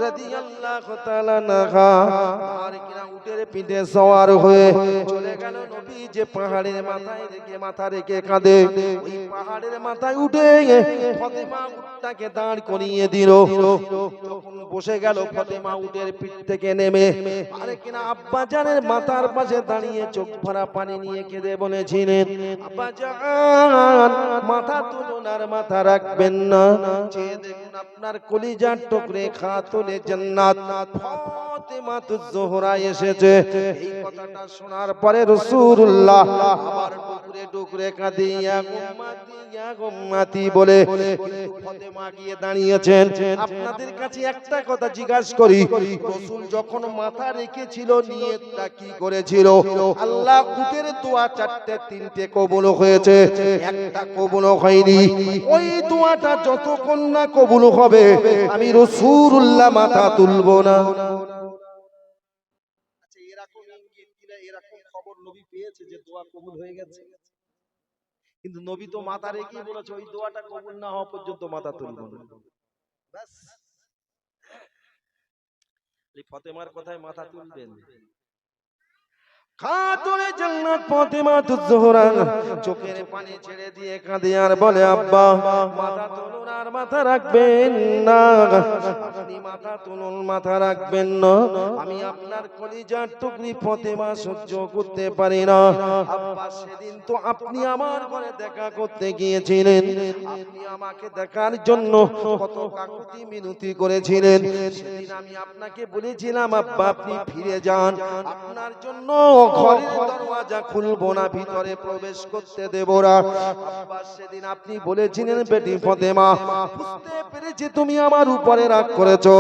রাদিয়াল্লাহু তাআলা আনহা আর কিনা উটের পিঠে সওয়ার হয়ে চলে গেল। নবী যে পাহাড়ের মাথায় রেখে মাথা রেখে কাঁদে, ওই পাহাড়ের মাথায় উঠে ফাতেমা উটটাকে দাঁড় করিয়ে দিল। যখন বসে গেল ফাতেমা উটের পিঠ থেকে নেমে আর কিনা আব্বা জানের মাথার পাশে দাঁড়িয়ে চোখ ভরা পানি নিয়ে কেঁদে বলেছিলেন, আব্বা জান মাথা তুলুন আর মাথা রাখবেন না, চেয়ে দেখুন আপনার কলিজার টুকরে খাতুনে জান্নাত ফাতেমাতুজ জোহরা এসেছে। এই কথাটা শোনার পরে রাসূলুল্লাহ আবার টুকরে টুকরে কাঁদিয়া উম্মতি বলে ফাতেমা গিয়ে দাঁড়িয়েছেন। আপনাদের কাছে একটা কথা জিজ্ঞাসা করি, রাসূল যখন মাথা রেখেছিল নিয়তটা কি করেছিল? আল্লাহ উটের দোয়া চারটে তিনটে কবুল হয়েছে, একটা কবুল হয়নি। ওই দোয়াটা যতক্ষণ না কবুল হবে আমি রাসূলুল্লাহ মাথা তুলবো না। আচ্ছা, এরকম ইঙ্গিত দিলে এরকম খবর নবী পেয়েছে যে দোয়া কবুল হয়ে গেছে, কিন্তু নবী তো মাথা রেখেই বলেছে ওই দোয়াটা কবুল না হওয়া পর্যন্ত মাথা তুলবো না। ব্যাস, এই ফাতেমার কথায় মাথা তুলবেন। খাতুনে জান্নাত ফাতেমাতুজ জোহরা চোখের পানি ছেড়ে দিয়ে কাঁদে আর বলে, আব্বা মাথা তুলুন আর মাথা রাখবেন না, আপনি মাথা তুলুন মাথা রাখবেন না, আমি আপনার কলিজার টুকরি ফাতেমা সহ্য করতে পারি না। আব্বা সেদিন তো আপনি আমার ঘরে দেখা করতে গিয়েছিলেন, আপনি আমাকে দেখার জন্য কত কাকুতি মিনতি করেছিলেন। সেদিন আমি আপনাকে বলেছিলাম আব্বা আপনি ফিরে যান, আপনার জন্য ঘরের দরওয়াজা খুলবো না, ভিতরে প্রবেশ করতে দেব না। আব্বা সেদিন আপনি বলেছিলেন বেটি ফাতেমা বুঝতে পেরেছি তুমি আমার উপরে রাগ করেছো,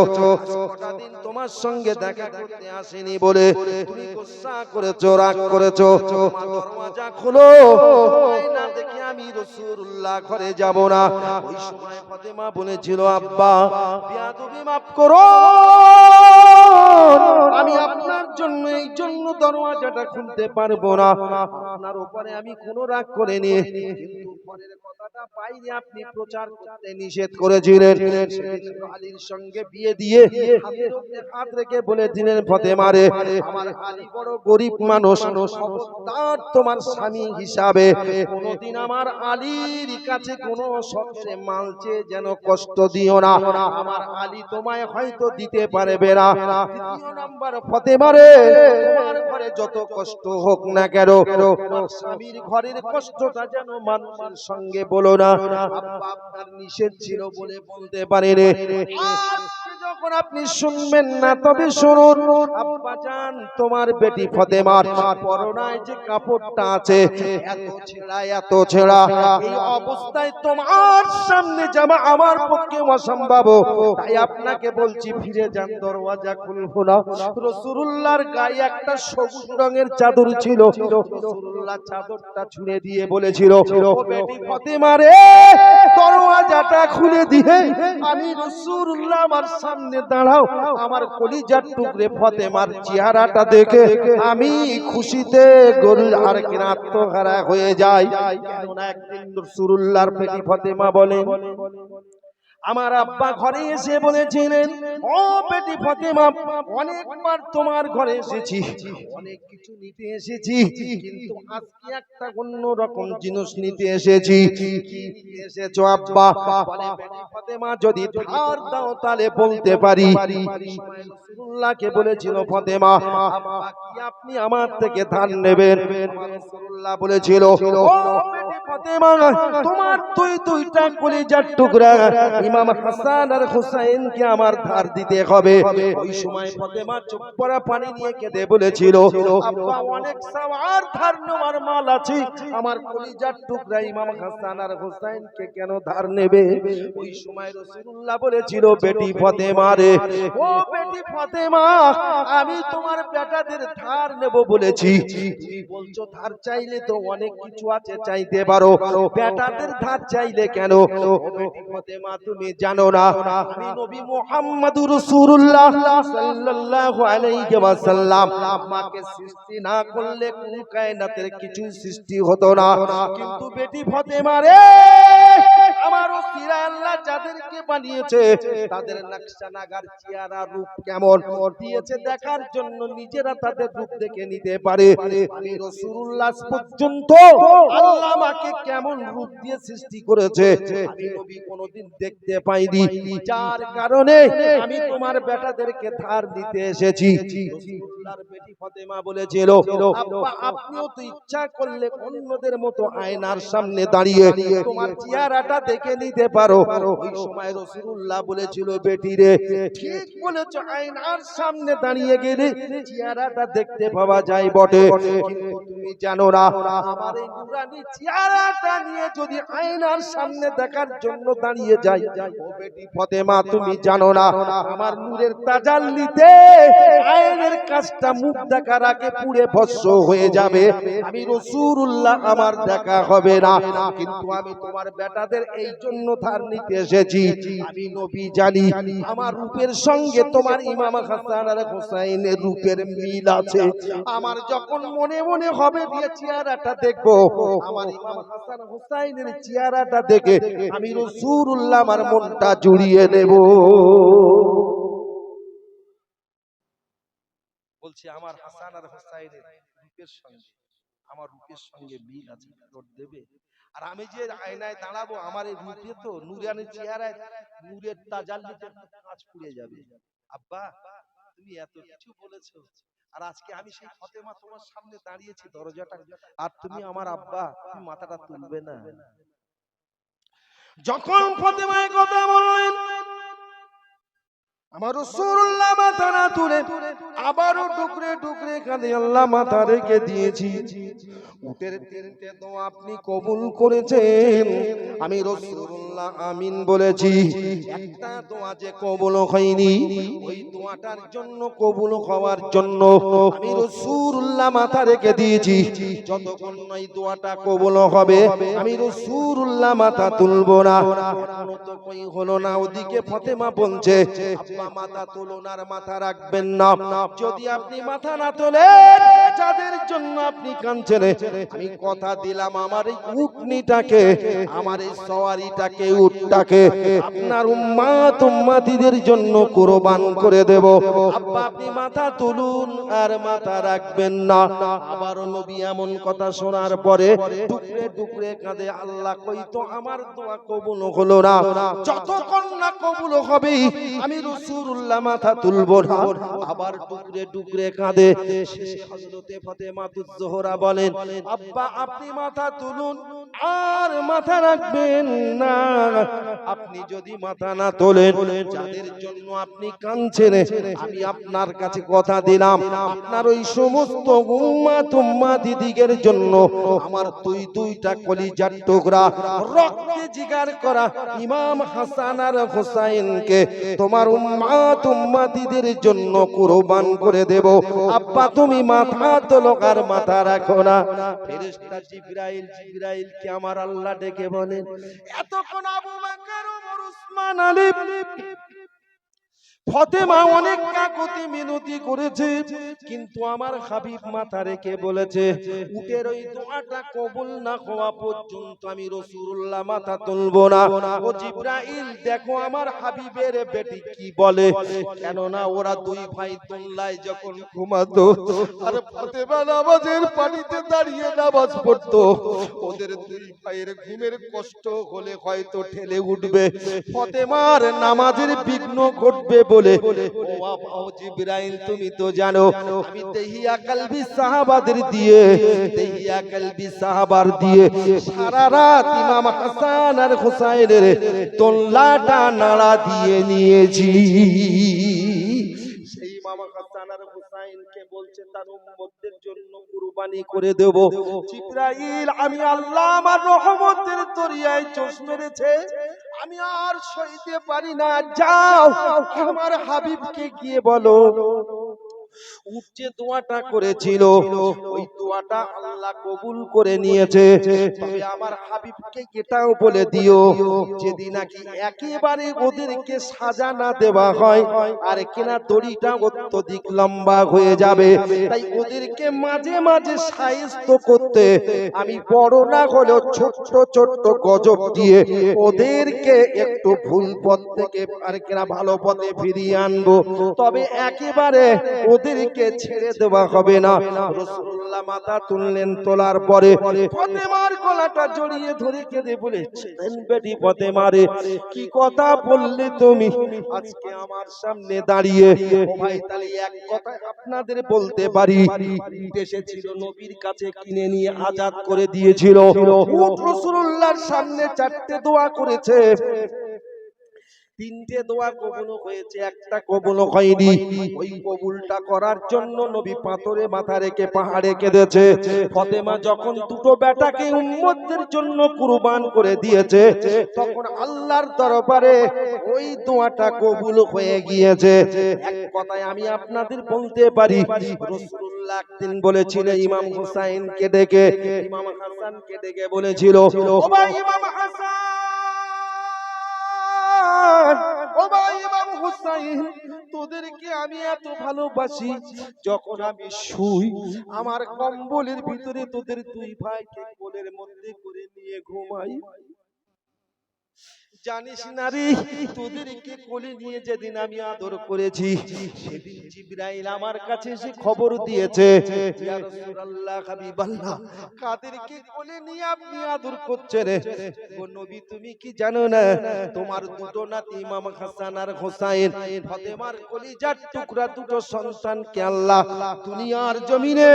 কটা দিন তোমার সঙ্গে দেখা করতে আসেনি বলে তুমি গুসা করেছো, রাগ করেছো, দরওয়াজা খুলো, না দেখে আমি রাসূলুল্লাহ ঘরে যাব না। ওই সময় ফাতেমা বলেছিল আব্বা বেয়াদবি মাফ করো, আমি আপনার জন্য এই জন্য দরওয়াজাটা খুলতে পারবো না, আপনার উপরে আমি কোনো রাগ করিনি, কিন্তু পরের কথাটা বাইরে আপনি প্রচার করতে নিষেধ করেছিলেন। সেদিন আলীর সঙ্গে বিয়ে দিয়ে হাতের উপরে হাত রেখে বলেছিলেন ফাতেমা রে আমার আলী বড় গরিব মানুষ, খবরদার তোমার স্বামী হিসাবে কোনোদিন আমার আলীর কাছে কোনো শখের মাল চেয়ে যেন কষ্ট দিও না, আমার আলী তোমায় হয়তো দিতে পারবে না। দ্বিতীয় নাম্বার ফাতেমা রে তোমার ঘরে যত কষ্ট হোক না কেন তোমার স্বামীর ঘরের কষ্টটা যেন মানুষের সঙ্গে বলো না, আব্বা আপনার নিষেধ ছিল বলে বলতে পারেনি। আজকে যখন আপনি শুনবেন না তবে শুনুন আব্বা জান তোমার বেটি ফাতেমার পরনায় যে কাপড়টা আছে এত ছেঁড়া এত ছেঁড়া, এই অবস্থায় তোমার সামনে যাওয়া আমার পক্ষে অসম্ভব, তাই আপনাকে বলছি ফিরে যান, দরওয়াজা খুলবো না। রাসূলুল্লাহর গায়ে একটা সবুজ রঙের চাদর ছিল, রাসূলুল্লাহ চাদরটা ছুঁড়ে দিয়ে বলেছিল ও বেটি ফাতেমা রে দরওয়াজাটা খুলে দিয়ে আমি রাসূলুল্লাহ আমার সামনে দাঁড়াও, আমার কলিজার টুকরে ফাতেমার চেহারাটা দেখে আমি খুশিতে গরুর আর কিনা আত্মহারা হয়ে যাই। কেননা একদিন রাসূলুল্লাহর বেটি ফাতেমা বলেন আমার আব্বা ঘরে এসে বলেছিলেন ও বেটি ফাতেমা অনেকবার তোমার ঘরে এসেছি, অনেক কিছু নিতে এসেছি, কিন্তু আজকে একটা অন্য রকম জিনিস নিতে এসেছি। কি এসেছো আব্বা? বলে বেটি ফাতেমা যদি ধার দাও তাহলে বলতে পারি। রাসূলুল্লাহকে বলেছিল ফাতেমা আব্বা কি আপনি আমার থেকে ধার নেবেন? রাসূলুল্লাহ বলেছিল ও বেটি ফাতেমা তোমার দুইটা কলিজার টুকরা ইমাম হাসান আর হুসাইনকে আমার ধার দিতে হবে। ওই সময় ফাতেমা চোখ ভরা পানি নিয়ে কেঁদে বলেছিল আব্বা অনেক সাওয়ার ধার নেওয়ার মাল আছে, আমার কলিজার টুকরা ইমাম হাসান আর হুসাইনকে কেন ধার নেবে? ওই সময় রাসূলুল্লাহ বলেছিল বেটি ফাতেমা রে ও বেটি ফাতেমা আমি তোমার বেটাদের ধার নেব বলেছি, তুমি বলছো ধার চাইলে তো অনেক কিছু আছে চাইতে পারো, বেটাদের ধার চাইলে কেন? বেটি ফাতেমা তুমি জানো না আমি নবী মুহাম্মদুর রাসূলুল্লাহ সাল্লাল্লাহু আলাইহি ওয়াসাল্লাম আমাকে সৃষ্টি না করলে কোন কায়নাতের কিছু সৃষ্টি হতো না, কিন্তু বেটি ফাতেমা রে আমার অস্থির আল্লাহ যাদেরকে বানিয়েছে তাদের নকশা নাগার চেহারা রূপ কেমন দিয়েছে দেখার জন্য নিজেরা তাদের রূপ দেখে নিতে পারে। আমি রাসূলুল্লাহ পর্যন্ত আল্লাহ আমাকে কেমন রূপ দিয়ে সৃষ্টি করেছে আমি নবী কোনোদিন দেখতে পাইনি, যার কারণে আমি তোমার বেটাদেরকে ধার দিতে এসেছি। রাসূলুল্লাহর বেটি ফাতেমা বলেছিল, আব্বা আপনিও তো ইচ্ছা করলে অন্যদের মতো আয়নার সামনে দাঁড়িয়ে তোমার চেহারাটা দেখে নিতে পারো। ওই সময় রাসূলুল্লাহ বলেছিল, বেটি রে ঠিক বলেছো, আয়নার সামনে দাঁড়িয়ে গেলে চেহারাটা দেখতে পাওয়া যায় বটে, কিন্তু তুমি জানো না আমার এই নূরানি চেহারাটা নিয়ে যদি আয়নার সামনে দেখার জন্য দাঁড়িয়ে যাই, ও বেটি ফাতেমা তুমি জানো না আমার নূরের তাজাল্লিতে আয়নের কাজটা মুখ দেখার আগে পুড়ে ভস্ম হয়ে যাবে, আমি রাসূলুল্লাহ আমার দেখা হবে না। কিন্তু আমি তোমার বেটাদের এই জন্য ধার নিতে এসেছি, আমি নবী জানি আমার রূপের সঙ্গে তোমার ইমাম হাসান আর হুসাইনের রূপের মিল আছে। আমার যখন মনে মনে হবে দিয়ে চেহারাটা দেখবো, আমার ইমাম হাসান হুসাইনের চেহারাটা দেখে আমি রাসূলুল্লাহ আমার মনটা জুড়িয়ে নেব। বলছি আমার হাসান আর হুসাইনের রূপের সঙ্গে আমার রূপের সঙ্গে মিল আছে, দেবে। আর আমি যে আয়নায় দাঁড়াবো আমার এই রূপে তো নূরানি চেহারায় নূরের তাজাল্লিতে কাঁচ পুড়ে যাবে। আব্বা তুমি এত কিছু বলেছো, আর আজকে আমি সেই ফাতেমা তোমার সামনে দাঁড়িয়েছি দরজাটা, আর তুমি আমার আব্বা তুমি মাথাটা তুলবে না। যখন ফাতেমা এই কথা বললেন আমার রাসূলুল্লাহ মাথা না তুলে আবারও টুকরে টুকরে কাঁদে, আল্লাহ মাথা রেখে দিয়েছি। উটের তিনটে দোয়া আপনি কবুল করেছেন, আমি রাসূলুল্লাহ আমিন বলেছি। একটা দোয়া যে কবুল হয়নি, ওই দোয়াটার জন্য কবুল হওয়ার জন্য আমি রাসূলুল্লাহ মাথা রেখে দিয়েছি। যতক্ষণ এই দোয়াটা কবুল হবে আমি রাসূলুল্লাহ মাথা তুলবো না। এখনো তো কই হলো না, ওদিকে ফাতেমা বলছে আব্বা মাথা তুলুন আর মাথা রাখবেন না। যদি আপনি মাথা না তোলেন, যাদের জন্য আপনি কাঁদছেন, আমি কথা দিলাম আমার এই উটনিটাকে, আমার এই সওয়ারিটাকে, উটটাকে আপনার উম্মাত উম্মাতিদের জন্য কুরবান করে দেব। আব্বা আপনি মাথা তুলুন আর মাথা রাখবেন না। আবার নবী এমন কথা শোনার পরে টুকরে টুকরে কাঁদে, আল্লাহ কই তো আমার দোয়া কবুল হলো না, যতক্ষণ না কবুল হবে আমি রাসূলুল্লাহ মাথা তুলবো না। আবার টুকরে টুকরে কাঁদে। শেষে হযরতে ফাতেমাতুজ জোহরা বলেন, আব্বা আপনি মাথা তুলুন আর মাথা রাখবেন না। আপনি যদি মাথা না তোলেন, যাদের জন্য আপনি কাঁদছেন, আমি আপনার কাছে কথা দিলাম আপনার ওই সমস্ত উম্মাত উম্মাতিদের জন্য আমার দুইটা কলিজার টুকরা রক্তে জিগার করা ইমাম হাসান আর হুসাইনকে তোমার উম্মাত উম্মাতিদের জন্য কুরবান করে দেব। আব্বা তুমি মাথা তোলো আর মাথা রাখো না। ফেরেশতা জিবরাইল কে আমার আল্লাহ ডেকে বলেন, এতক্ষণ আবু বকর ওমর উসমান আলী ফাতেমা অনেক কাকুতি মিনতি করেছে, কিন্তু আমার হাবিব মাথা রেখে বলেছে উটের ওই দোয়াটা কবুল না হওয়া পর্যন্ত আমি রাসূলুল্লাহ মাথা তুলবো না। ও জিবরাইল দেখো আমার হাবিবের বেটি কি বলে, কেননা ওরা দুই ভাই দোলনায় যখন ঘুমাতো আর ফাতেমা নামাজের পানিতে দাঁড়িয়ে নামাজ পড়তো, ওদের দুই ভাইয়ের ঘুমের কষ্ট হলে হয়তো ঠেলে উঠবে, ফাতেমার নামাজের বিঘ্ন ঘটবে বলে ও জিবরাইল তুমি তো জানো আমি দেহিয়া কলবি সাহাবাদের দিয়ে সারা রাত ইমাম হাসান আর হুসাইনের তোল্লাটা নাড়া দিয়ে নিয়েছি। সেই ইমাম হাসান আর হুসাইনকে বলছে তার উম্মতদের জন্য কুরবানি করে দেব। জিবরাইল আমি আল্লাহ আমার রহমতের দরিয়ায় চোখ মেরেছে, আমি আর সইতে পারি না, যাও আমার হাবিবকে গিয়ে বলো উট যে দোয়াটা করেছিল ওই দোয়াটা আল্লাহ কবুল করে নিয়েছে। তবে আমার হাবিবকে এটাও বলে দিও, যেদিন নাকি একেবারে ওদেরকে সাজা না দেওয়া হয় আর কিনা দড়িটা অত্যধিক লম্বা হয়ে যাবে, তাই ওদেরকে মাঝে মাঝে সাইজ করতে আমি বড় না হলেও ছোট্ট ছোট্ট গজব দিয়ে ওদেরকে একটু ভুল পথ থেকে আর কিনা ভালো পথে ফিরিয়ে আনবো। তবে একেবারে ওদেরকে ছেড়ে দেওয়া হবে না। রাসূলুল্লাহ মাথা তুললেন, তোলার পরে ফাতেমার গলাটা জড়িয়ে ধরে কেঁদে বলেছিলেন, বেটি ফাতেমারে কি কথা বললে তুমি আজকে আমার সামনে দাঁড়িয়ে? ও ভাই, তাহলে এক কথা আপনাদের বলতে পারি, দেশে ছিল নবীর কাছে কিনে নিয়ে আজাদ করে দিয়েছিল। উট রাসূলুল্লাহর সামনে চারটে দোয়া করেছে, তিনটে দোয়া কবুল হয়েছে, একটা কবুল হয়নি। ওই কবুলটা করার জন্য নবী পাথরে মাথা রেখে পাহাড়ে কেঁদেছে। ফাতেমা যখন দুটো বেটাকে উম্মতদের জন্য কুরবান করে দিয়েছে, তখন আল্লাহর দরবারে ওই দোয়াটা কবুল হয়ে গিয়েছে। এক কথায় আমি আপনাদের বলতে পারি, রাসূলুল্লাহ একদিন বলেছিল ইমাম হুসাইনকে ডেকে, ইমাম হাসানকে ডেকে বলেছিল, ও ভাই ইমাম হাসান, ও ভাই ইমাম হুসাইন, তোদেরকে আমি এত ভালোবাসি, যখন আমি শুই আমার কম্বলের ভিতরে তোদের দুই ভাইকে কোলের মধ্যে করে নিয়ে ঘুমাই। জানিস না রে, তোদেরকে কোলে নিয়ে যেদিন আমি আদর করেছি, সেদিন জিবরাইল আমার কাছে এসে খবর দিয়েছে, ইয়া রাসূলুল্লাহ হাবিবাল্লাহ, কাদেরকে কোলে নিয়ে আপনি আদর করছেন? ও নবী, তুমি কি জানো না তোমার দুটো নাতি ইমাম হাসান আর হোসাইন, ফাতেমার কলিজার টুকরা দুটো সন্তানকে আল্লাহ দুনিয়ার জমিনে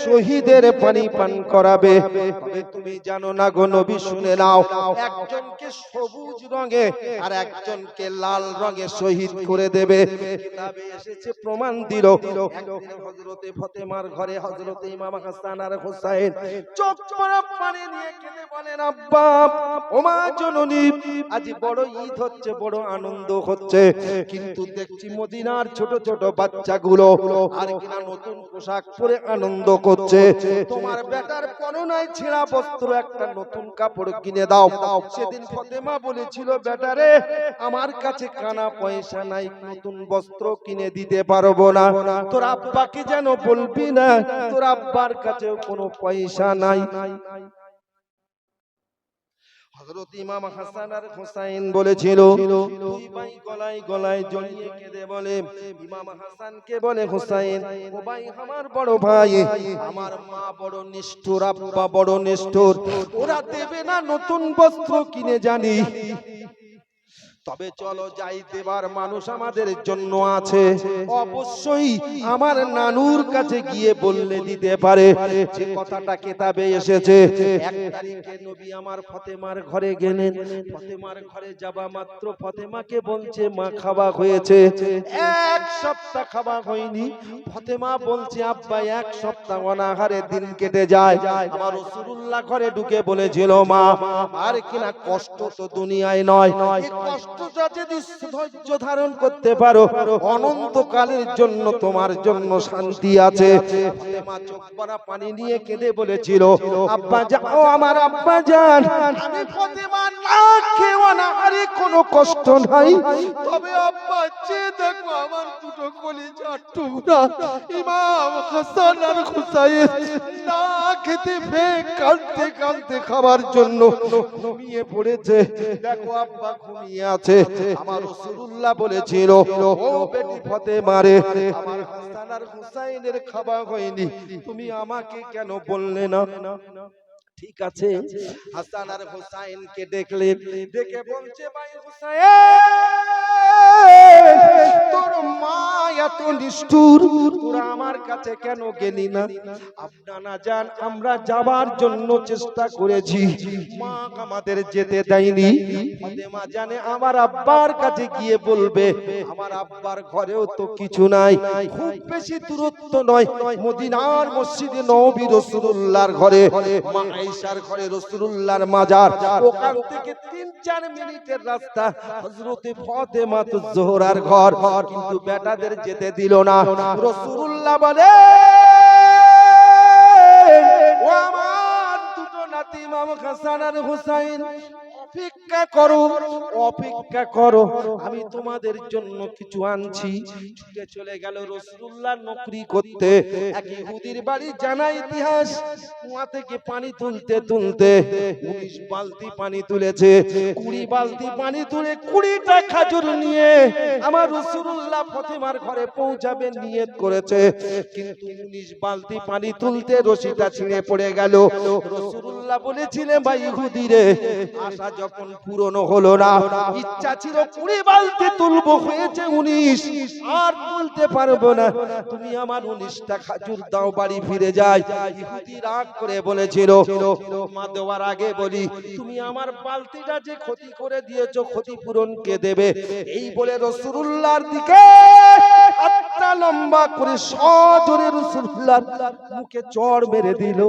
শহীদের পানি পান করাবে। তবে তুমি জানো না গো নবী, শুনে নাও, একজনকে সবুজ রঙে আর একজনকে লাল রঙে শহীদ করে দেবে। কিতাবে এসেছে, প্রমাণ দিল, একদিন হযরতে ফাতেমার ঘরে হযরতে ইমাম হাসান আর হোসেন চোখ পড়া পানি নিয়ে কেঁদে বলেন, আব্বা, ও মা জননী, আজ বড় ঈদ হচ্ছে, বড় আনন্দ হচ্ছে, কিন্তু দেখছি মদিনার ছোট ছোট বাচ্চাগুলো আর কিনা নতুন পোশাক পরে আনন্দ করছে। তোমার বেটার পরনায় ছেঁড়া বস্ত্র, একটা নতুন কাপড় কিনে দাও। সেদিন ফাতেমা বলেছিল, বেটারে আমার কাছে কানা পয়সা নাই, নতুন বস্ত্র কিনে দিতে পারবো না। তোর আব্বাকে যেন বলবি না তোর আব্বার কাছেও কোনো পয়সা নাই। হযরত ইমাম হাসান আর হোসেন বলেছিল, দুই ভাই গলায় গলায় জড়িয়ে কেঁদে বলে, ইমাম হাসানকে বলে, হোসেন, ও ভাই আমার বড় ভাই, আমার মা বড় নিষ্ঠুর, আব্বা বড় নিষ্ঠুর, ওরা দেবে না নতুন বস্ত্র কিনে, জানি, তবে চলো যাই, দেবার মানুষ আমাদের জন্য আছে, অবশ্যই আমার নানুর কাছে গিয়ে বললে দিতে পারে। যে কথাটা কিতাবে এসেছে, এক তারিখে নবী আমার ফাতেমার ঘরে গেলেন। ফাতেমার ঘরে যাবা মাত্র ফাতেমাকে বলছে, মা খাওয়া হয়েছে? এক সপ্তাহ খাওয়া হয়নি। ফাতেমা বলছে, আব্বা এক সপ্তাহ অনাহারে দিন কেটে যায়। আমার রাসূলুল্লাহ ঘরে ঢুকে বলেছিল, মা আর কিনা কষ্ট তো দুনিয়ায় নয়, এই কষ্ট যদি ধৈর্য ধারণ করতে পারো, অনন্তকালের জন্য তোমার জন্য শান্তি আছে। ফাতেমা চোখ ভরা পানি নিয়ে কেঁদে বলেছিল, আব্বা যাও, আমার আব্বা জান, আমি ফাতেমা না খেয়ে অনাহারে কোনো কষ্ট নাই, তবে আব্বা চেয়ে দেখো আমার দুটো কলিজার টুকরা ইমাম হাসান আর হোসেন না খেতে পেয়ে কাঁদতে কাঁদতে খাবার জন্য ঘুমিয়ে পড়েছে। দেখো আব্বা ঘুমিয়ে আছে। আমার রাসূলুল্লাহ বলেছিল, ও বেটি ফাতেমারে, আমার হাসান আর হোসেনের খাওয়া হয়নি, তুমি আমাকে কেন বললে না? ঠিক আছে, হাসান আর হোসেনকে দেখলেন, দেখে বলছে, ভাই হোসেন, তোর মা এত নিষ্ঠুর, তোরা আমার কাছে কেন গেলি না? আপনারা জান, আমরা যাবার জন্য চেষ্টা করেছি, মা আমাদের যেতে দেয়নি। ফাতেমা জানে আমার আব্বার কাছে গিয়ে বলবে, আমার আব্বার ঘরেও তো কিছু নাই, খুব বেশি দূরত্ব নয়, মদিনার মসজিদে নবী রাসূলুল্লাহর ঘরে, মা আয়েশার ঘরে রাসূলুল্লাহর মাজার, ওখান থেকে 3-4 মিনিটের রাস্তা হযরতে ফাতেমা তুজ জোহরার ঘর। কিন্তু বেটাদের যেতে যেতে দিল না। রাসূলুল্লাহ বলে, ও আমার দুটো নাতি ইমাম হাসান আর হুসাইন, অপেক্ষা করো, অপেক্ষা করো, আমি তোমাদের জন্য কিছু আনছি। ছুটে চলে গেল রাসূলুল্লাহ নকরি করতে এক ইহুদির বাড়ি। জানা ইতিহাস, কুয়া থেকে পানি তুলতে তুলতে 19 বালতি পানি তুলেছে। 20 বালতি পানি তুলে 20টা খেজুর নিয়ে আমার রাসূলুল্লাহ ফাতিমার ঘরে পৌঁছাবে নিয়ত করেছে, কিন্তু 19 বালতি পানি তুলতে রশিটা ছিঁড়ে পড়ে গেল। রাসূলুল্লাহ বলেছিলেন, ভাই ইহুদি রে, আশা যখন পূরণ হলো না, ইচ্ছা ছিল 20 বালতি তুলবো, হয়েছে 19, আর তুলতে পারবো না, তুমি আমার 19টা খেজুর দাও, বাড়ি ফিরে যাই। ইহুদি রাগ করে বলেছিল, মা দেওয়ার আগে বলি, তুমি আমার বালতিটা যে ক্ষতি করে দিয়েছো, ক্ষতিপূরণ কে দেবে? এই বলে রাসূলুল্লাহর দিকে হাতটা লম্বা করে সজোরে রাসূলুল্লাহর মুখে চড় মেরে দিল।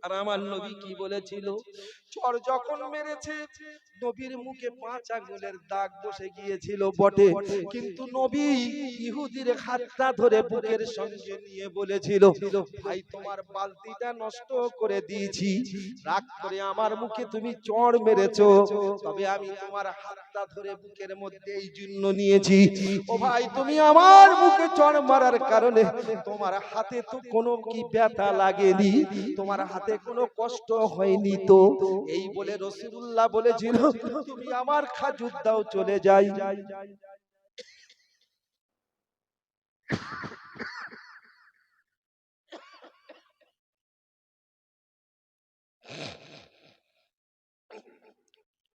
আর আমার নবী কি বলেছিল? চড় যখন মেরেছে, নবীর মুখে 5 আঙ্গুলের দাগ বসে গিয়েছিল বটে, কিন্তু নবী ইহুদির হাতটা ধরে বুকের সঙ্গে নিয়ে বলেছিল, ভাই তোমার বালতিটা নষ্ট করে দিয়েছি, রাগ করে আমার মুখে তুমি চড় মেরেছো, তবে আমি তোমার হাতটা ধরে বুকের মধ্যে এই জন্য নিয়েছি, ও ভাই তুমি আমার মুখে চড় মারার কারণে তোমার হাতে তো কোনো কি ব্যথা লাগেনি, তোমার হাতে কোনো কষ্ট হয়নি তো? এই বলে রাসূলুল্লাহ বলেছিল, তুমি আমার খেজুর দাও, চলে যাই।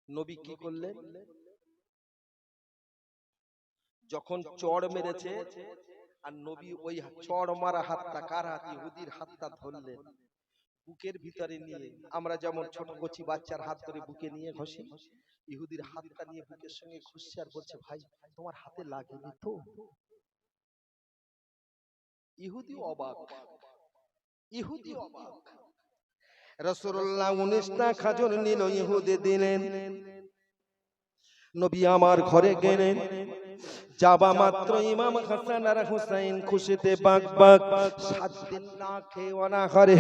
নবী কি করলেন? যখন চড় মেরেছে, আর নবী ওই চড় মারা হাতটা, কার হাত? ইহুদির হাতটা ধরলেন, বুকের ভিতরে নিয়ে, আমরা যেমন ছোট কচি বাচ্চার হাত ধরে বুকে নিয়ে ঘষি, ইহুদির হাতটা নিয়ে বুকের সঙ্গে ঘষছে আর বলছে, ভাই তোমার হাতে লাগেনি তো? ইহুদি অবাক, ইহুদি অবাক। রাসূলুল্লাহ 19টা খেজুর নিল, ইহুদি দিলেন। নবী আমার ঘরে গেলেন, যাবা মাত্র ইমাম হাসান আর হুসাইন খুশিতে বাক বাক। 7 দিন না খেয়ে অনাহারে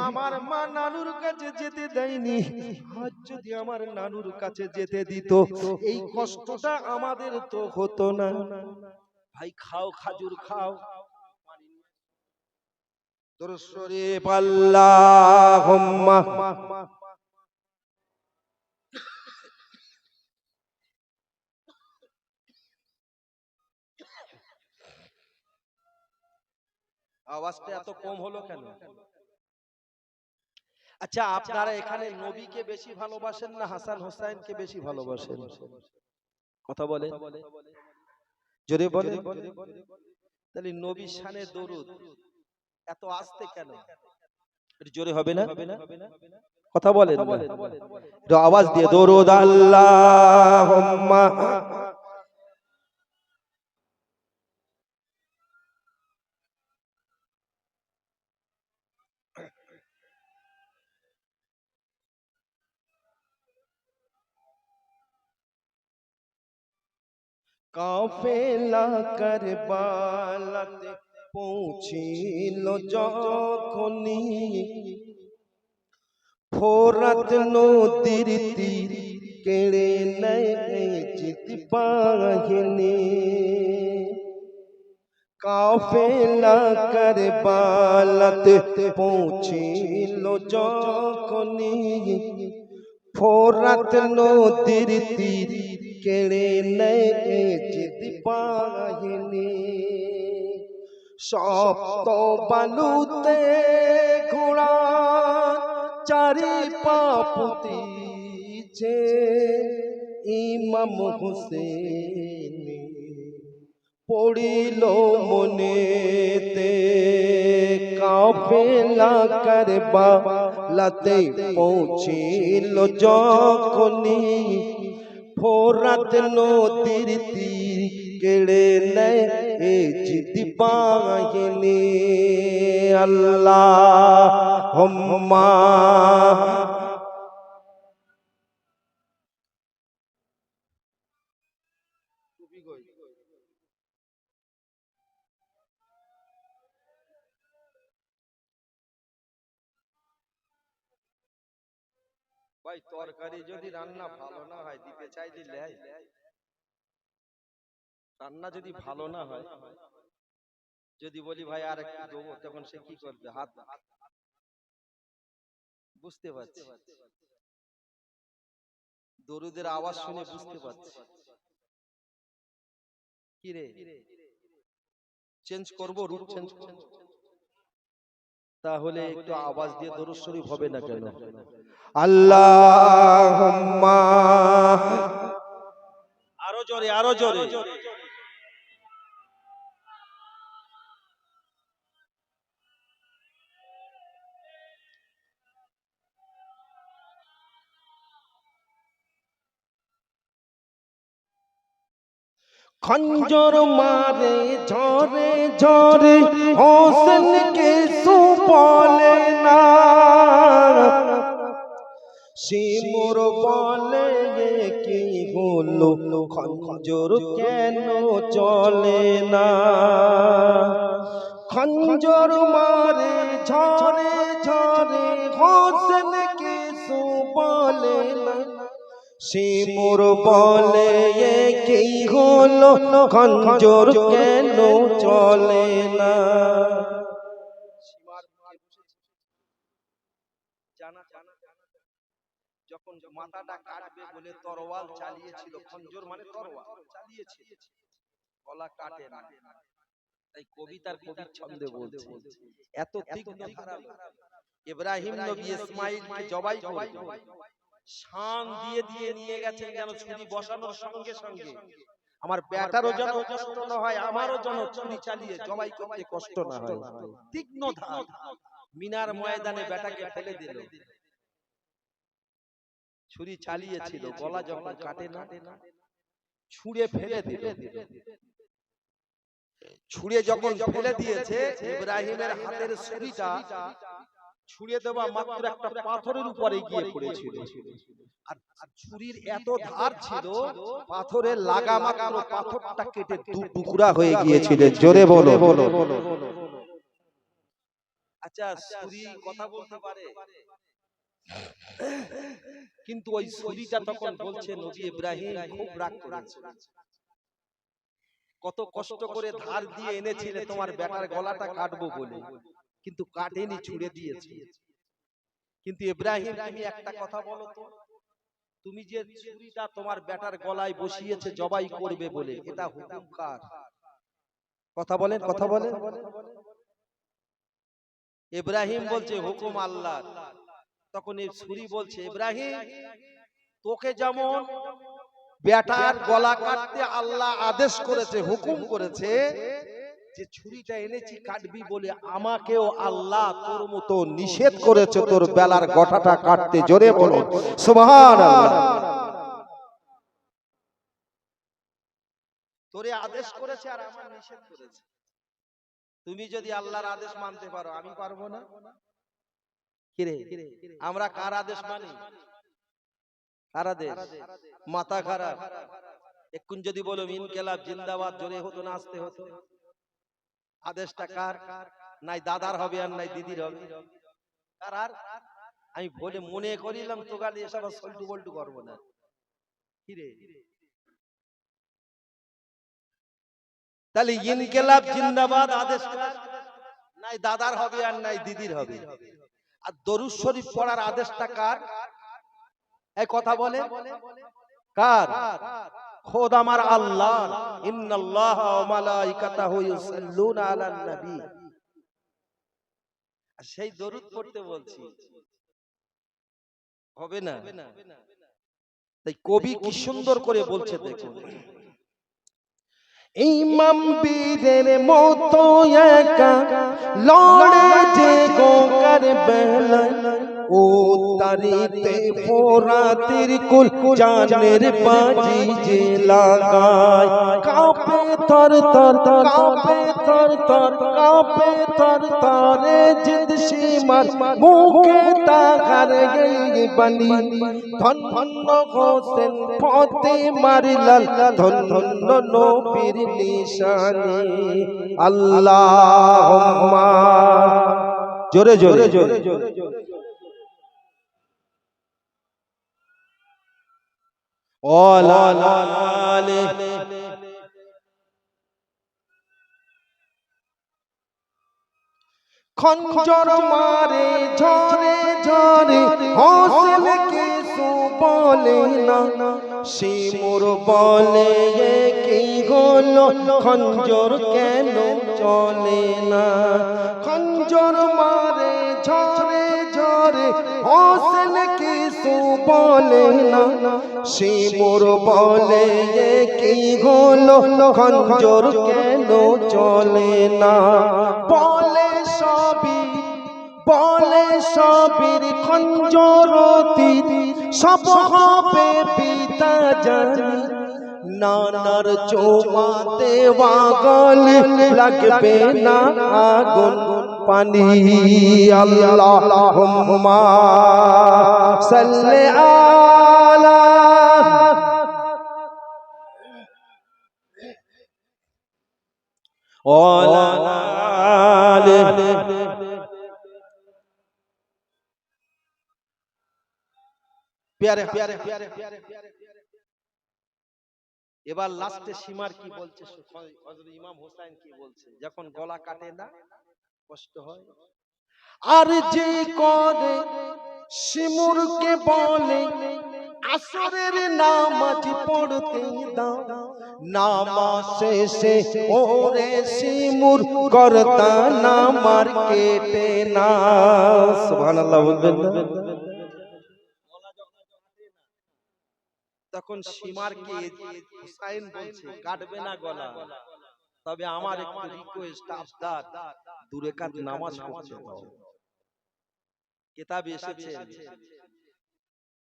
আমার মা নানুর কাছে যেতে দেয়নি, আজ যদি আমার নানুর কাছে যেতে দিত, এই কষ্টটা আমাদের তো হতো না। ভাই খাও, খাজুর খাও। দরুদ শরীফ আল্লাহুম্মা। আওয়াজটা এত কম হলো কেন? আচ্ছা, আপনারা এখানে নবীকে বেশি ভালোবাসেন না হাসান হোসাইনকে বেশি ভালোবাসেন? কথা বলে, জোরে বলে। তাহলে নবীর শানে দরুদ এত আস্তে কেন? একটু জোরে হবে না? কথা বলেন না, একটু আওয়াজ দিয়ে দরুদ আল্লাহুম্মা। কাফেলা কারবালাতে পৌঁছিল যখনি, ফোরাত নদীর তীর কেড়ে নেয় জিদ বাহিনী। কাফেলা কারবালাতে পৌঁছিল যখনি, ফোরাত নদীর তীর কেড়ে নেয় জিদ বাহিনী। সপ্ত বালুতে ঘোড়া চারি পাপুতিছে, ইমাম হুসেন পড়িল মনেতে। কাফেলা কারবালাতে পৌঁছিল যখনি, ফোরাত নদীর তীর কেড়ে নেয় জিদ বাহিনী। আল্লাহুম্মা। ভাই তরকারি যদি রান্না ভালো না হয় দিতে চাইলে লেয়, রান্না যদি ভালো না হয় যদি বলি ভাই আর একটু দেবো তখন সে কি করবে? হাত, বুঝতে পারছি দরুদের আওয়াজ শুনে বুঝতে পারছি। কি রে চেঞ্জ করবো, রুট চেঞ্জ করবো? তাহলে একটু আওয়াজ দিয়ে দরুদ শরীফ হবে না কেন? আল্লাহুম্মা, আরো জোরে আরো জোরে। খঞ্জর মারে ঝরে ঝরে হোসেন কে সুবলে না, শিমুর বলে কি হলো খঞ্জর কেন চলে না? খঞ্জর মারে ঝরে ঝরে হোসেন কে সুবলে না, শিমুর বলে কি হলো খঞ্জর কেন চলে না? যখন মাথাটা কাটবে বলে তরোয়াল চালিয়েছিল, খঞ্জর মানে তরোয়াল চালিয়েছিল, গলা কাটে না। তাই কবিতার কবির ছন্দে বলছে এত তীক্ষ্ণ ধারালো। ইব্রাহিম নবী ইসমাঈলকে জবাই করে শান দিয়ে দিয়ে নিয়ে গেছেন যেন ছুরি বসানোর সঙ্গে সঙ্গে আমার বেটারও যেন কষ্ট না হয়, আমারও যেন ছুরি চালিয়ে জবাই করতে কষ্ট না হয়। তীক্ষ্ণ ধার মিনার ময়দানে বেটাকে ফেলে দিল, ছুরি চালিয়েছিল, গলা যখন কাটে না ছুঁড়ে ফেলে দিল। ছুঁড়ে যখন ফেলে দিয়েছে, ইব্রাহিমের হাতের ছুরিটা ছুঁড়ে দেওয়া মাত্র একটা পাথরের উপরে গিয়ে পড়েছিল, আর ছুরির এত ধার ছিল পাথরের লাগা মাত্র পাথরটা কেটে দু টুকরা হয়ে গিয়েছিল। জোরে বলো। আচ্ছা ছুরি কথা বলতে পারে, কিন্তু ওই ছুরিটা তখন বলছে নবী ইব্রাহিম খুব রাগ করেছে, কত কষ্ট করে ধার দিয়ে এনেছিলে তোমার বেটার গলাটা কাটবো বলে, কিন্তু কাটেনি, ছুঁড়ে দিয়েছে। কিন্তু ইব্রাহিম তুমি একটা কথা বলো তো, তুমি যে ছুরিটা তোমার বেটার গলায় বসিয়েছে জবাই করবে বলে, এটা হুকুম কার? কথা বলেন কথা বলেন। ইব্রাহিম বলছে হুকুম আল্লাহর। তখন এই ছুরি বলছে ইব্রাহিম তোকে যেমন বেটার গলা কাটতে আল্লাহ আদেশ করেছে, হুকুম করেছে, যে ছুরিটা এনেছি কাটবি বলে, আমাকেও আল্লাহ তোর মতো নিষেধ করেছে তোর বেলার গটাটা কাটতে। জোরে বলো সুবহানাল্লাহ। তোরে আদেশ করেছে আর আমার নিষেধ করেছে। তুমি যদি আল্লাহর আদেশ মানতে পারো, আমি পারবো না? কিরে আমরা কার আদেশ মানি? কার আদেশ? মাথা খারাপ। এখন যদি বলো ইনকিলাব জিন্দাবাদ, জোরে হতো না আসতে হতো? আদেশটা কার? নাই দাদার হবে আর নাই দিদির হবে, কার? আর আমি বলে মনে করিলাম তো গালি এসব সল্টু বল্টু করবো না। কিরে তাহলে ইনকিলাব জিন্দাবাদ আদেশ কার? নাই দাদার হবে আর নাই দিদির হবে। আর দরুদ শরীফ পড়ার আদেশটা কার? এই কথা বলে কার? খোদ আমার আল্লাহ। ইন্নাল্লাহা ওয়া মালাইকাতাহু ইউসাল্লুনা আলান নবী। সেই দরুদ পড়তে বলছি, হবে না? তাই কবি কি সুন্দর করে বলছে দেখুন, ইমাম বীরের মতো একা লড়ে যে গো কারবালা, ও তারিতে ফোরাতের কুল জানের বাজি যে লাগায়, কাঁপে থর থর কাঁপে থর থর কাঁপে থর থরে জিদ সীমার মুখে তাকার গই বনি, ধন ধন্য হোসেন ফাতেমার লাল, ধন ধন্য নবীর নিশানি। আল্লাহুম্মা, জোরে জোরে জোরে। ওয়ালা আলে খঞ্জর মারে ঝরে ঝরে হোসেন কিছু বলে না শিমুর বলে কি হলো খঞ্জর কেন চলে না খঞ্জর মারে ঝরে ঝরে হোসেন কিছু বলে না শিমুর বলে কি হলো খঞ্জর কেন চলে না বলে সবির খঞ্জরতি সব হবে পিতা জানি নানার চোমাতে ওয়াগল লাগবে না আগুন পানি আল্লাহুম্মা সাল্লি আলা ওয়ালা আলে এবার লাস্টে সীমার কি বলছে হযরত ইমাম হোসেন কি বলছে যখন গলা কাটে না কষ্ট হয় আর যে করে শিমুরকে বলে আসরের নামাজ পড়তে দাও নামাজ শেষে ওরে শিমুর করতা নামার কেটে না সুবহানাল্লাহ বলবেন না তখন সীমারকে হুসাইন বলছে কাটবে না গলা তবে আমার একটু রিকোয়েস্ট আবদার দূরে কাত নামাজ পড়তে দাও কিতাবে এসেছে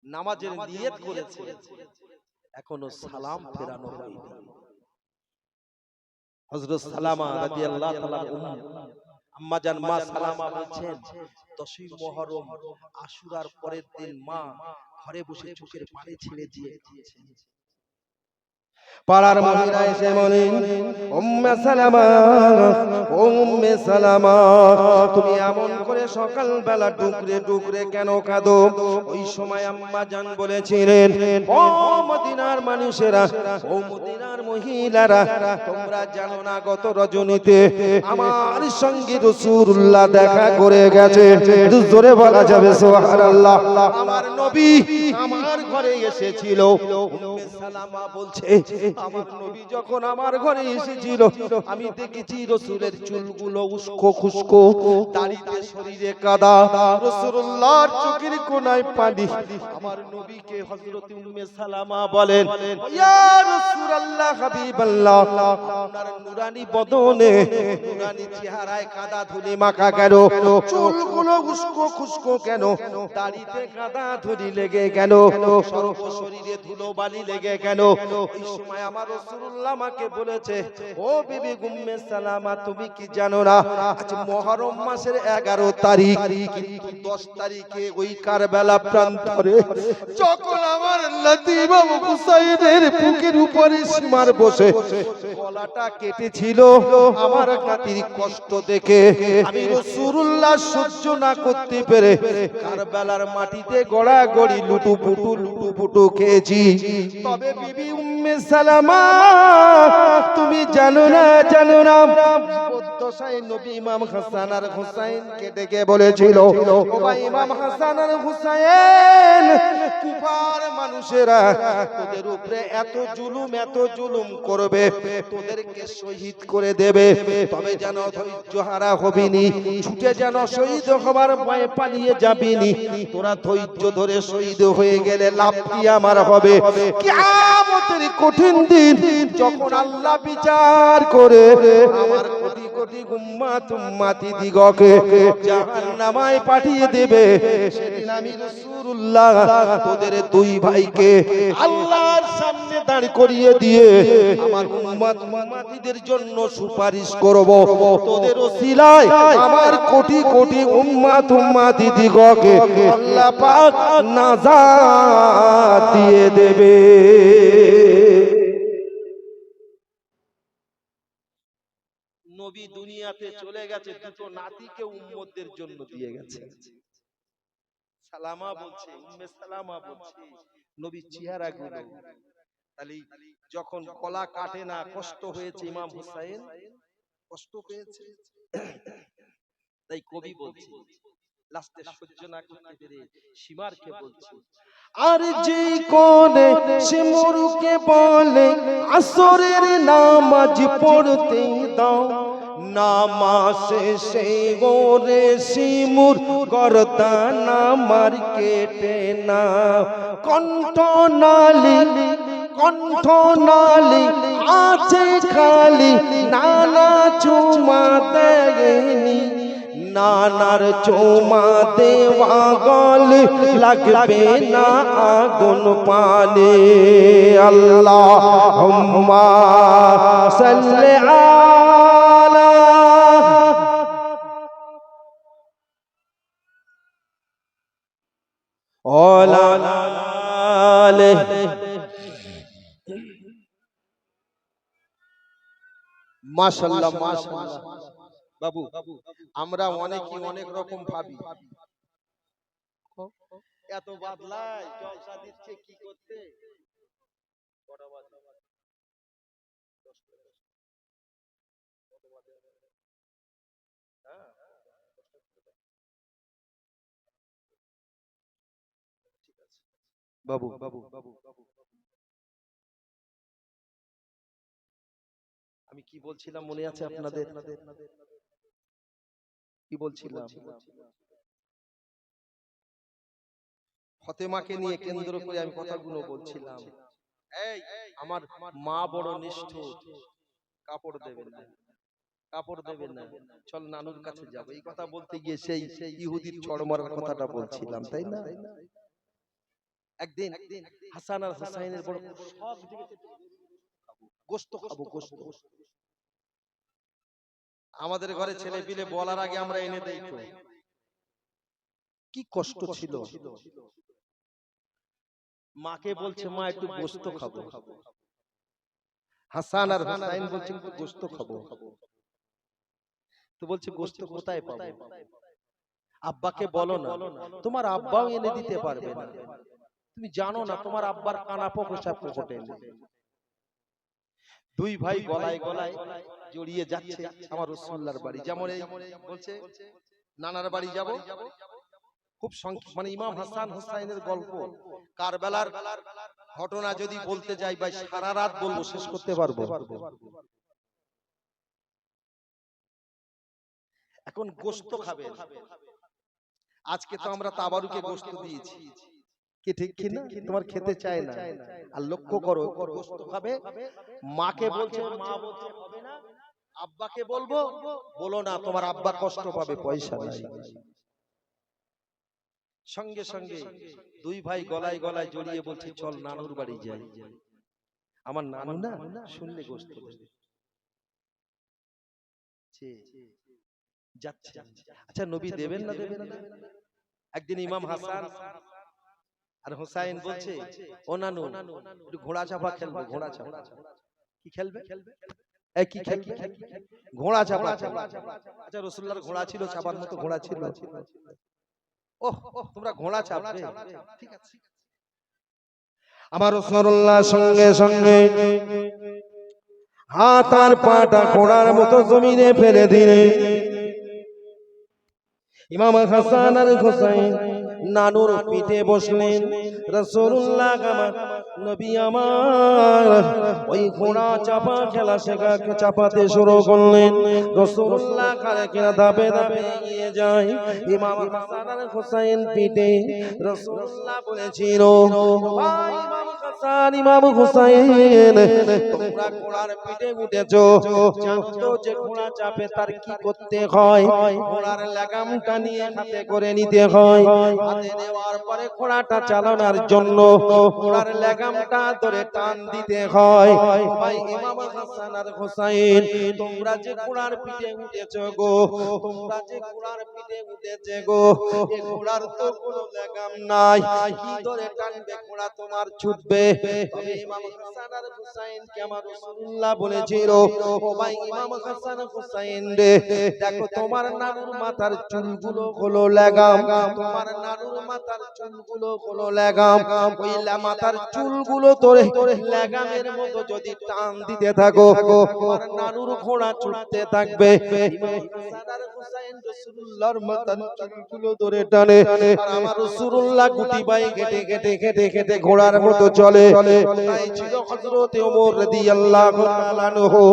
নামাজের নিয়ত করেছে এখনো সালাম ফেরানো হয়নি হযরত সালামা রাদিয়াল্লাহু তাআলা আম্মা জান মা সালামা বলেন 10ই মুহররম আশুরার পরের দিন মা ঘরে বসে চোখের পানি ছেড়ে দিয়ে পাড়ার মহিলা এসে বলেন উম্মে সালামা তুমি এমন করে সকাল বেলা ডুকরে ডুকরে কেন কাঁদো ওই সময় আম্মা জান বলেছিলেন ও মদিনার মানুষেরা ও মদিনার মহিলারা তোমরা জানো না গত রজনীতে আমার সঙ্গে রাসূলুল্লাহ দেখা করে গেছে জোরে বলা যাবে সুবহানাল্লাহ আমার নবী আমার ঘরে এসেছিল উম্মে সালামা বলছে আমার নবী যখন আমার ঘরে এসেছিল আমি দেখেছি রাসূলের চুলগুলো উস্কো খুস্কো দাড়িতে শরীরে কাদা রাসূলুল্লাহর চোখের কোণায় পানি আমার নবীকে হযরত উম্মে সালামা বলেন ইয়া রাসূলুল্লাহ হাবিবাল্লাহ আপনার নুরানি বদনে নুরানি চেহারায় কাদা ধুলি মাখা কেন চুলগুলো উস্কো খুস্কো কেন দাড়িতে কাদা ধুলি লেগে কেন সর্ব শরীরে ধুলো বালি লেগে কেন ওই সময় আমার রাসূলুল্লাহ আমাকে বলেছে ও বিবি উম্মে সালামা তুমি কি জানো না আজ মুহররম মাসের 11 তারিখ কিন্তু 10 তারিখে ওই কারবালা প্রান্তরে যখন আমার লতিফ ও হুসাইনের বুকের উপরে সীমার বসে গলাটা কেটেছিল আমার নাতির কষ্ট দেখে আমি রাসূলুল্লাহ সহ্য না করতে পেরে কারবালার মাটিতে গড়াগড়ি লুটুপুটু খেয়েছি তবে বিবি উম্মে সালামা তুমি জানো না দশায় নবী ইমাম হাসান আর হুসাইনকে ডেকে বলেছিল ও ভাই ইমাম হাসান আর হুসাইন কুফার মানুষেরা তোদের উপরে এত জুলুম করবে তোদেরকে শহীদ করে দেবে তবে যেন ধৈর্য হারা হবিনি ছুটে যেন শহীদ হবার ভয়ে পালিয়ে যাবিনি তোরা ধৈর্য ধরে শহীদ হয়ে গেলে লাভ কি আমার হবে কিয়ামতের কঠিন দিন যখন আল্লাহ বিচার করে আমার কোটি কোটি উম্মতি দিগকে জাহান্নামায় পাঠিয়ে দেবে সেদিন আমি রাসূলুল্লাহ তোদের দুই ভাইকে আল্লাহর সামনে দাঁড় করিয়ে দিয়ে আমার উম্মতিদের জন্য সুপারিশ করব তোদের ওসিলায় আমার কোটি কোটি উম্মতি দিগকে আল্লাহ পাক নাজাত দিয়ে দেবে নবী দুনিয়াতে চলে গেছে দুটো নাতিকে উম্মতদের জন্য দিয়ে গেছে সালামা বলছে, উম্মে সালামা বলছে নবীর চেহারা গুলো। তাহলে যখন গলা কাটে না, কষ্ট হয়েছে, ইমাম হুসাইন কষ্ট পেয়েছে। তাই কবি বলছে, লাস্টে সহ্য না করতে পেরে সীমারকে বলছে, আর যে কোনে শিমুরকে বলে আসরের নামাজ পড়তে দাও, নামাজ শেষে গোরে শিমুর গর্দান আমার কেটে না, কণ্ঠ নালি আছে খালি, নানা চুমা দেয়নি, নানার চুমা দেওয়া গল লাগবে না আগুন পানে। আল্লাহুম্মা সাল্লি আলা আলিহি। মাশাআল্লাহ মাশাআল্লাহ। বাবু, আমরা অনেকেই অনেক রকম ভাবি, এত বাদলায় জলসা দিচ্ছে কি করতে। বাবু, আমি কি বলছিলাম মনে আছে আপনাদের? কি বলছিলাম? ফাতেমাকে নিয়ে কেন্দ্র করে আমি কথাগুলো বলছিলাম। এই আমার মা বড় নিষ্ঠুর, কাপড় দেবে না, কাপড় দেবে না, চল নানুর কাছে যাব। এই কথা বলতে গিয়ে সেই ইহুদির চড়মারার কথাটা বলছিলাম, তাই না? একদিন হাসান আর হুসাইনের বড় শখ জেগেছে, গোশত খাবো, গোশত। আমাদের ঘরে ছেলে পিলে বলার আগে আমরা এনে দেই। তো কি কষ্ট ছিল, মাকে বলছে মা একটু গোশত খাবো, হাসান আর হুসাইন বলছে একটু গোশত খাবো। তো বলছে গোশত কোথায় পাবো? আব্বাকে বলো না, তোমার আব্বাও এনে দিতে পারবে না, তুমি জানো না তোমার আব্বার কানা পোশাক পকেটে। দুই ভাই গলায় গলায় জড়িয়ে যাচ্ছে আমার রাসূলুল্লাহর বাড়ি। যেমন এই বলছে নানার বাড়ি যাব, খুব মানে ইমাম হাসান হুসাইনের গল্প, কারবালার ঘটনা যদি বলতে যাই ভাই সারা রাত বলবো, শেষ করতে পারবো। এখন গোশত খাবেন, আজকে তো আমরা তাবারুকে গোশত দিয়েছি, কি ঠিক কি না? তোমার খেতে চায় না, আর লক্ষ্য করো গোশত খাবে, মাকে বলছে, মা বলছে হবে না, আব্বাকে বলবো, বলো না তোমার আব্বা কষ্ট পাবে, পয়সা নাই। সঙ্গে সঙ্গে দুই ভাই গলায় গলায় জড়িয়ে বলছে চল নানুর বাড়ি যাই, আমার নানু না শুনলে গোশত দেবে। যাচ্ছে, আচ্ছা নবী দেবেন না দেবেন না? একদিন ইমাম হাসান আর হুসাইন বলছে ও নানু একটু ঘোড়া চাপা খেলবো, ঘোড়া চাপা। কি খেলবে? কি খেলবে? ঘোড়া চাপা। আচ্ছা রাসূলুল্লাহর ঘোড়া ছিল, চাপার মতো ঘোড়া ছিল? ওহ তোমরা ঘোড়া চাপবে, ঠিক আছে। আমার রাসূলুল্লাহ সঙ্গে সঙ্গে হাত আর পাটা ঘোড়ার মতো জমিনে ফেলে দিলেন। ইমাম হাসান আর হুসাইন নানুর পিঠে বসলেন। রাসূলুল্লাহ আমার নবী আমার ওই ঘোড়া চাপা খেলা শেখাকে চাপাতে শুরু করলেন। রাসূলুল্লাহ কারে ধাপে ধাপে এগিয়ে যায়, ইমাম হাসান আর হুসাইন পিঠে। রাসূলুল্লাহ বলেছিল ভাই ইমাম হাসান ইমাম হুসাইন তোমরা ঘোড়ার পিঠে উঠেছো, জানো তো যে ঘোড়া চাপে তার কি করতে হয়? ঘোড়ার লাগামটা নিয়ে হাতে করে নিতে হয়, হাতে নেওয়ার পরে ঘোড়াটা চালানোর জন্য ঘোড়ার লাগামটা ধরে টান দিতে হয়। ভাই ইমাম হাসান আর হুসাইন তোমরা যে ঘোড়ার পিঠে উঠেছো গো, তোমরা যে ঘোড়ার পিঠে উঠেছে গো, এই ঘোড়ার তো কোনো লাগাম নাই, কি ধরে টানবে ঘোড়া তোমার ছুটবে। তবে ইমাম হাসান আর হুসাইন কে আমার রাসূলুল্লাহ বলেছিল ও ভাই ইমাম হাসান হুসাইন রে দেখো তোমার নানুর মাথার চুলগুলো হলো লাগাম, তোমার নানুর নানুর মাথার চুলগুলো হলো লাগাম, ওই মাথার চুলগুলো ধরে লাগামের মতো যদি টান দিতে থাকো, তোমার নানুর ঘোড়া ছুটতে থাকবে। ইমাম হাসান আর হুসাইন রাসূলুল্লাহর মাথার চুলগুলো ধরে টানে, আর আমার রাসূলুল্লাহ গুটি বাই কেটে কেটে কেটে কেটে ঘোড়ার মতো চলে। তাই ছিল হযরত ওমর রাদিয়াল্লাহু তাআলা আনহু।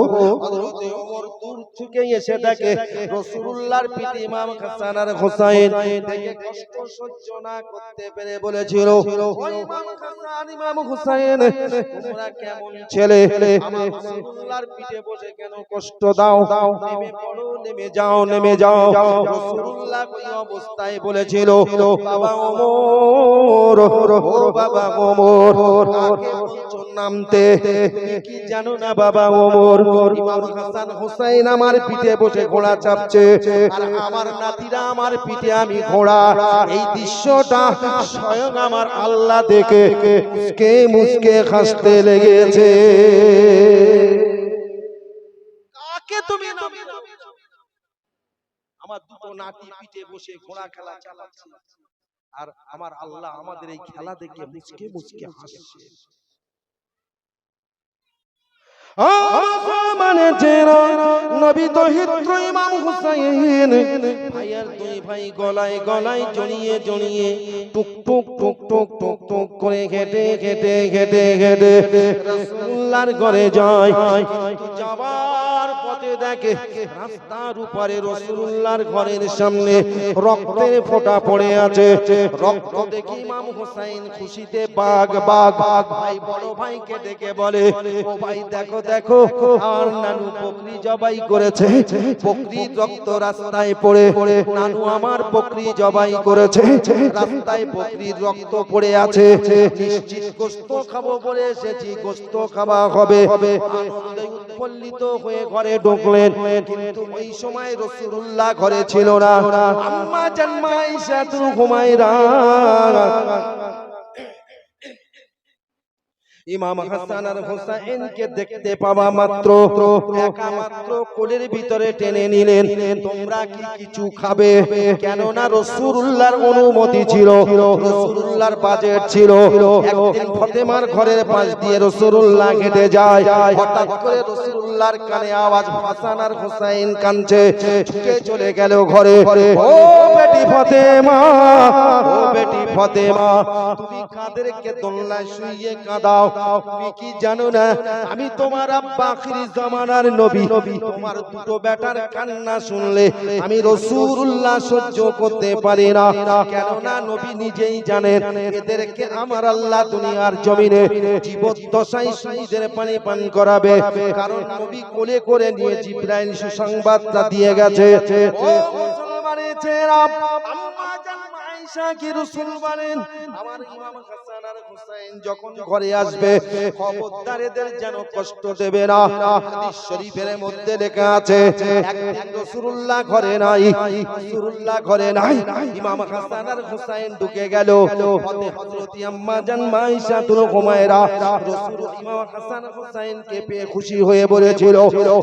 হযরত ওমর দূর থেকে এসে দেখে রাসূলুল্লাহর পিতা ইমাম হাসান আর হুসাইন দেখে কষ্ট সহ্য না করতে পেরে বলেছিল, ও ইমাম হাসান ইমাম হুসাইন, তোমরা কেমন ছেলে, আমার রাসূলুল্লাহর পিঠে বসে কেন কষ্ট দাও? নেমে পড়ো, নেমে যাও, নেমে যাও। রাসূলুল্লাহ ওই অবস্থায় বলেছিল, বাবা ওমর, ও বাবা ওমর, কাকে বলছো নামতে? তুমি কি জানো না বাবা ওমর, ইমাম হাসান হুসাইন আমার পিঠে বসে ঘোড়া চাপছে, আর আমার নাতিরা আমার পিঠে, আমি ঘোড়া। এই দৃশ্যটা স্বয়ং আমার আল্লাহ দেখে মুসকে মুসকে হাসতে লেগেছে। কাকে তুমি নামে? আমার দুটো নাতি পিঠে বসে ঘোড়া খেলা চালাচ্ছে, আর আমার আল্লাহ আমাদের এই খেলা দেখে মুসকে মুসকে হাসছে। মানে চেরা নবী দহিত্র ইমাম হুসাইন, ভাইয়ার দুই ভাই গলায় গলায় জড়িয়ে জড়িয়ে টুক টুক টুক টুক টুক টুক করে হেঁটে হেঁটে হেঁটে হেঁটে রাসূলুল্লাহর ঘরে যায়। যাবার পথে দেখে রাস্তার উপরে রাসূলুল্লাহর ঘরের সামনে রক্তের ফোঁটা পড়ে আছে। রক্ত দেখে ইমাম হুসাইন খুশিতে বাগ বাগ, ভাই বড় ভাইকে ডেকে বলে, ও ভাই দেখো দেখো, আর নানু বকরি জবাই করেছে, বকরির রক্ত রাস্তায় পড়ে, নানু আমার বকরি জবাই করেছে, রাস্তায় বকরির রক্ত পড়ে আছে, নিশ্চিত গোশত খাবো বলে এসেছি, গোশত খাওয়া হবে। আনন্দে উৎফুল্লিত হয়ে ঘরে ঢুকলেন, কিন্তু ওই সময় রাসূলুল্লাহ ঘরে ছিল না। আম্মা জান আয়েশা হুমায়রা ইমাম হাসান আর হুসাইনকে দেখতে পাওয়া মাত্র একা মাত্র কোলের ভিতরে টেনে নিলেন। তোমরা কি কিছু খাবে? কেননা রাসূলুল্লাহর অনুমতি ছিল, রাসূলুল্লাহর বাজেট ছিল। একদিন ফাতেমার ঘরের পাশ দিয়ে রাসূলুল্লাহ হেঁটে যায়, হঠাৎ করে রাসূলুল্লাহর কানে আওয়াজ, হাসান আর হুসাইন কাঁদছে। ছুটে চলে গেল ঘরে, ও বেটি ফাতেমা, ও বেটি ফাতেমা, তুমি কাদেরকে দোলনায় শুইয়ে কাঁদাও? তুমি কি জানো না আমি তোমার আব্বা আখিরি জামানার নবী? তোমার দুটো বেটার কান্না শুনলে আমি রাসূলুল্লাহ সহ্য করতে পারি না। কেননা নবী নিজেই জানেন এদেরকে আমার আল্লাহ দুনিয়ার জমিনে জীবদ্দশায় শহীদের পানি পান করাবে, কারণ নবী কোলে করে নিয়ে জিবরাইল সুসংবাদটা দিয়ে গেছে। ও মুসলমানের ছেলেরা, আম্মা জান আয়েশা কি রাসূল বলেন, আমার ইমাম হাসান আর হুসাইন যখন ঘরে আসবে খবরদার এদের যেন কষ্ট দেবে না। হাদিস শরীফের মধ্যে লেখা আছে, একদিন রাসূলুল্লাহ ঘরে নাই, রাসূলুল্লাহ ঘরে নাই, ইমাম হাসান আর হুসাইন ঢুকে গেল। হযরত আম্মা জান আয়েশা হুমায়রা রাসূল ইমাম হাসান হুসাইনকে পেয়ে খুশি হয়ে বলেছিল,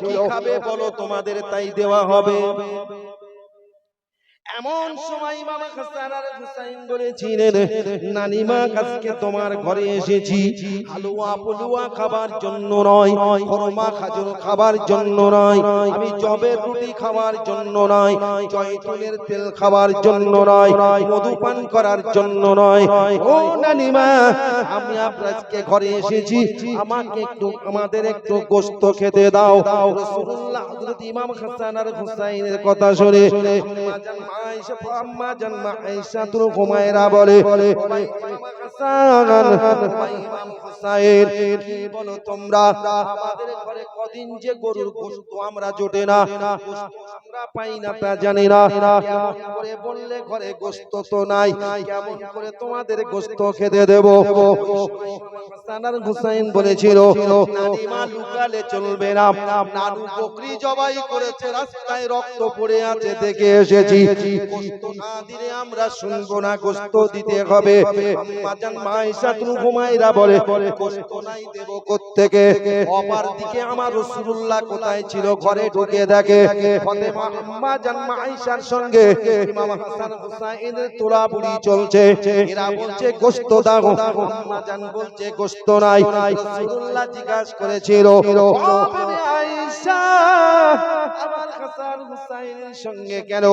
কি খাবে বলো, তোমাদের তাই দেওয়া হবে। এমন সময় ইমাম হাসান আর হুসাইন বলেছিলেন, নানিমা আজকে তোমার ঘরে এসেছি হালুয়া পুলুয়া খাবার জন্য নয়, খরমা খাজুর খাবার জন্য নয়, আমি জবের রুটি খাওয়ার জন্য নয়, জয়তুনের তেল খাওয়ার জন্য নয়, মধু পান করার জন্য নয়। ও নানিমা, আমি আপনার আজকে ঘরে এসেছি, আমাকে একটু, আমাদের একটু গোশত খেতে দাও। রাসূলুল্লাহ হযরত ইমাম হাসান আর হুসাইনের কথা শুনে আম্মা জান আয়েশা হুমায়রা বলে, কি বলো তোমরা, আমাদের ঘরে কদিন যে গরুর গোশত আমরা জোটে না, আমরা পাই না তা জানি না, কেমন করে বললে ঘরে গোশত তো নাই, কেমন করে তোমাদের গোশত খেতে দেব? হাসান আর হুসাইন বলেছিল, নানিমা লুকালে চলবে না, নানু বকরি জবাই করেছে, রাস্তায় রক্ত পড়ে আছে দেখে এসেছি, গোশত না দিলে আমরা শুনবো না, গোশত দিতে হবে। আম্মা জান আয়েশা হুমায়রা বলে, গোশত নাই দেব কোত্থেকে? অপর দিকে আমার রাসূলুল্লাহ কোথায় ছিল? ঘরে ঢুকে দেখে ফাতেমা আম্মা জান আয়েশার সঙ্গে ইমাম হাসান হুসাইনের তোলাবুড়ি চলছে। এরা বলছে গোশত দাও, আম্মা জান বলছে গোশত নাই। রাসূলুল্লাহ জিজ্ঞাসা করেছিল, ও বেবি আয়েশা, আমার হাসান হুসাইনের সঙ্গে কেন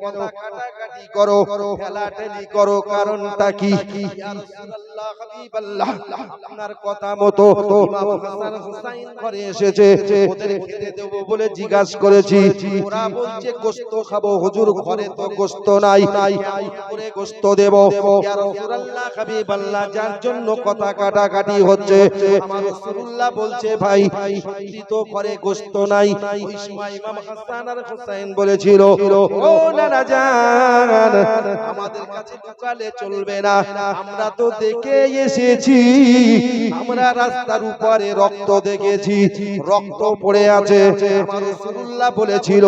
কথা কাটাকাটি করো, ঠেলাঠেলি করো, কারণটা কি? ইয়া রাসূলুল্লাহ হাবিবাল্লাহ, আপনার কথা মতো ইমাম হাসান হুসাইন ঘরে এসেছে, ওদের খেতে দেব বলে জিজ্ঞাসা করেছি, ওরা বলছে গোশত খাবো। হুজুর ঘরে তো গোশত নাই, করে গোশত দেব? ইয়া রাসূলুল্লাহ হাবিবাল্লাহ, যার জন্য কথা কাটাকাটি হচ্ছে আমার রাসূলুল্লাহ বলছে, ভাই সত্যি তো ঘরে গোশত নাই। ওই সময় ইমাম হাসান আর হুসাইন বলেছিল, ও নানা জান, আমাদের কাছে লুকালে চলবে না, আমরা তো দেখে এসেছি, আমরা রাস্তার উপরে রক্ত দেখেছি, রক্ত পড়ে আছে। আমার রাসূলুল্লাহ বলেছিল,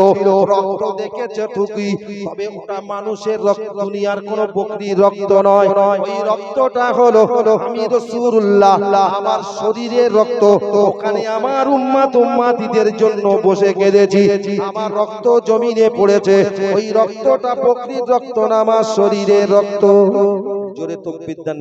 রক্ত দেখেছো ঠিকই, তবে ওটা মানুষের রক্ত, দুনিয়ার কোনো বকরির রক্ত নয়। ওই রক্তটা হলো আমি রাসূলুল্লাহ, আমার শরীরের রক্ত। ওখানে আমার উম্মতিদের জন্য বসে কেঁদেছি, আমার রক্ত জমিনে পড়েছে। ওই রক্তটা বকরির রক্ত না, আমার শরীরের রক্ত। জোরে তাকবীর দেন।